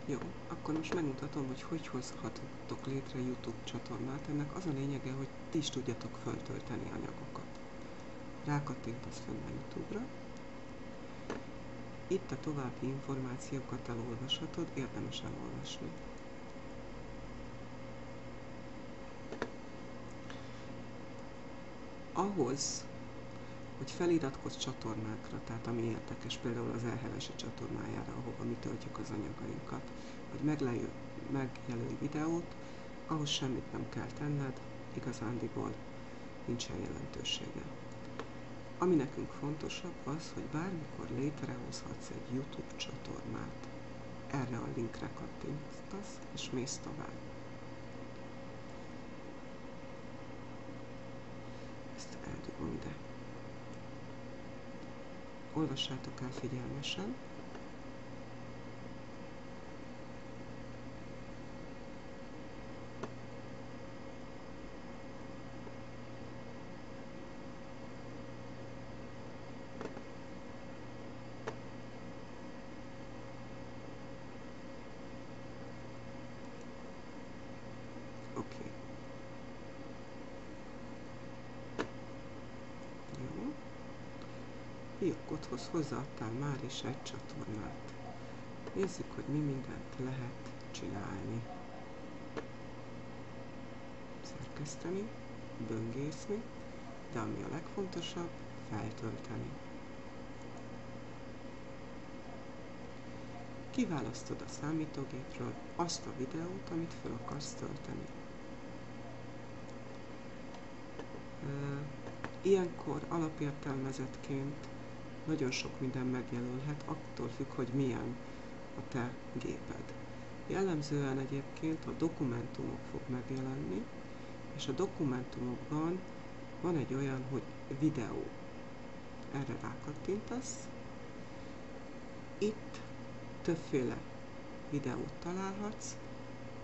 Jó, akkor most megmutatom, hogy hogy hozhatok létre YouTube csatornát. Ennek az a lényege, hogy ti is tudjatok föltölteni anyagokat. Rákattintasz fenn a YouTube-ra. Itt a további információkat elolvashatod, érdemes elolvasni. Ahhoz, hogy feliratkozz csatornákra, tehát ami érdekes, például az Elhevesi csatornájára, ahova mi töltjük az anyagainkat, vagy megjelölj videót, ahhoz semmit nem kell tenned, igazándiból nincsen jelentősége. Ami nekünk fontosabb az, hogy bármikor létrehozhatsz egy YouTube csatornát. Erre a linkre kattintasz, és mész tovább. Ezt eldugom ide. Olvassátok el figyelmesen. Oké. Jó. Fiókothoz hozzáadtál már is egy csatornát. Nézzük, hogy mi mindent lehet csinálni. Szerkeszteni, böngészni, de ami a legfontosabb, feltölteni. Kiválasztod a számítógépről azt a videót, amit fel akarsz tölteni. Ilyenkor alapértelmezetként nagyon sok minden megjelölhet, attól függ, hogy milyen a te géped. Jellemzően egyébként a dokumentumok fog megjelenni, és a dokumentumokban van egy olyan, hogy videó. Erre rákattintasz. Itt többféle videót találhatsz,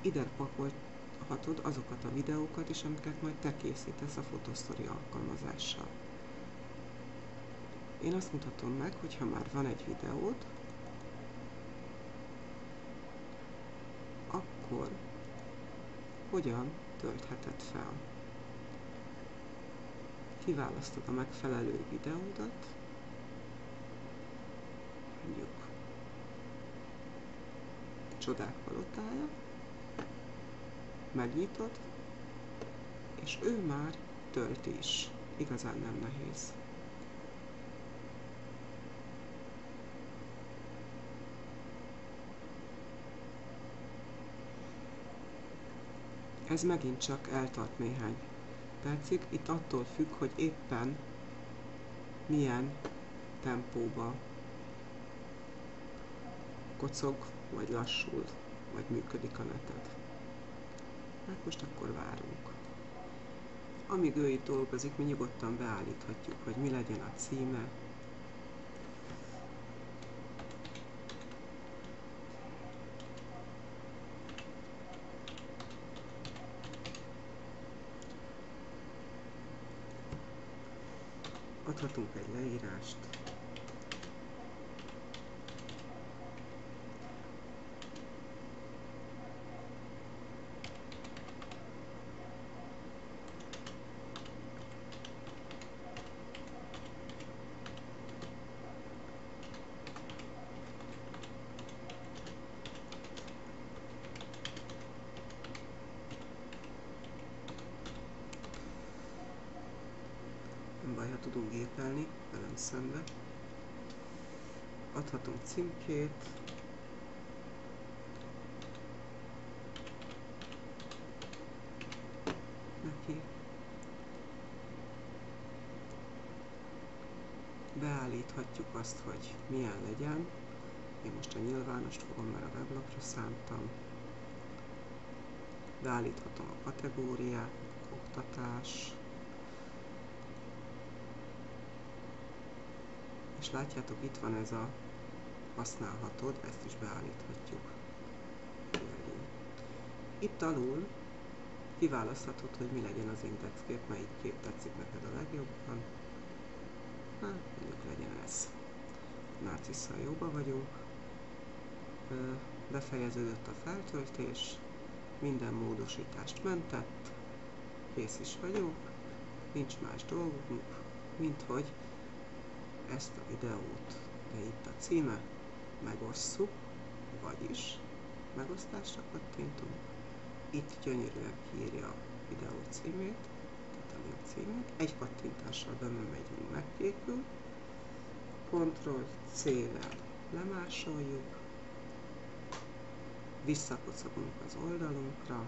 ide pakolhatod azokat a videókat is, amiket majd te készítesz a Fotostory alkalmazással. Én azt mutatom meg, hogyha már van egy videód, akkor hogyan töltheted fel. Kiválasztod a megfelelő videódat, mondjuk Csodák palotája, megnyitod, és ő már tölt is. Igazán nem nehéz. Ez megint csak eltart néhány percig. Itt attól függ, hogy éppen milyen tempóba kocog, vagy lassul, vagy működik a neted. Hát most akkor várunk. Amíg ő itt dolgozik, mi nyugodtan beállíthatjuk, hogy mi legyen a címe. Adhatunk egy leírást. Nem baj, ha tudunk gépelni velem szembe. Adhatunk címkét. Neki. Beállíthatjuk azt, hogy milyen legyen. Én most a nyilvánost fogom, mert a weblapra szántam. Beállíthatom a kategóriát, oktatás. És látjátok, itt van ez a használhatod, ezt is beállíthatjuk. Itt alul kiválaszthatod, hogy mi legyen az indexkép, melyik kép tetszik neked a legjobban. Hát, mondjuk legyen ez. Narcisszal jóba vagyunk. befejeződött a feltöltés, minden módosítást mentett, kész is vagyok, nincs más dolgunk, mint hogy ezt a videót, de itt a címe, megosszuk, vagyis megosztásra kattintunk, itt gyönyörűen kiírja a videó címét, tehát a link címét, egy kattintással bemegyünk, megkékül, Ctrl+C-vel lemásoljuk, visszakocogunk az oldalunkra,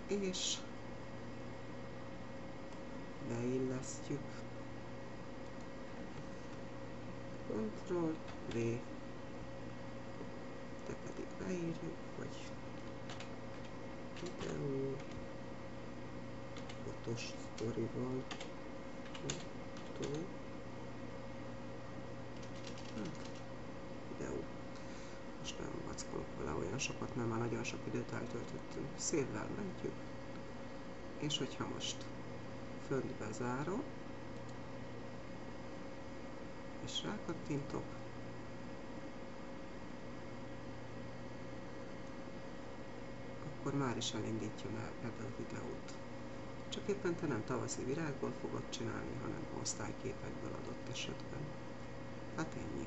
és beillesztjük, Ctrl+V, de pedig beírjuk, hogy videó fotós sztorival, videó. Most nem vackolok vele olyan sokat, mert már nagyon sok időt eltöltöttünk. Szévvel mentjük, és hogyha most fönt bezárom, és rákattintok, akkor már is elindítja ebből a videót. Csak éppen te nem tavaszi virágból fogod csinálni, hanem osztályképekből adott esetben. Hát ennyi.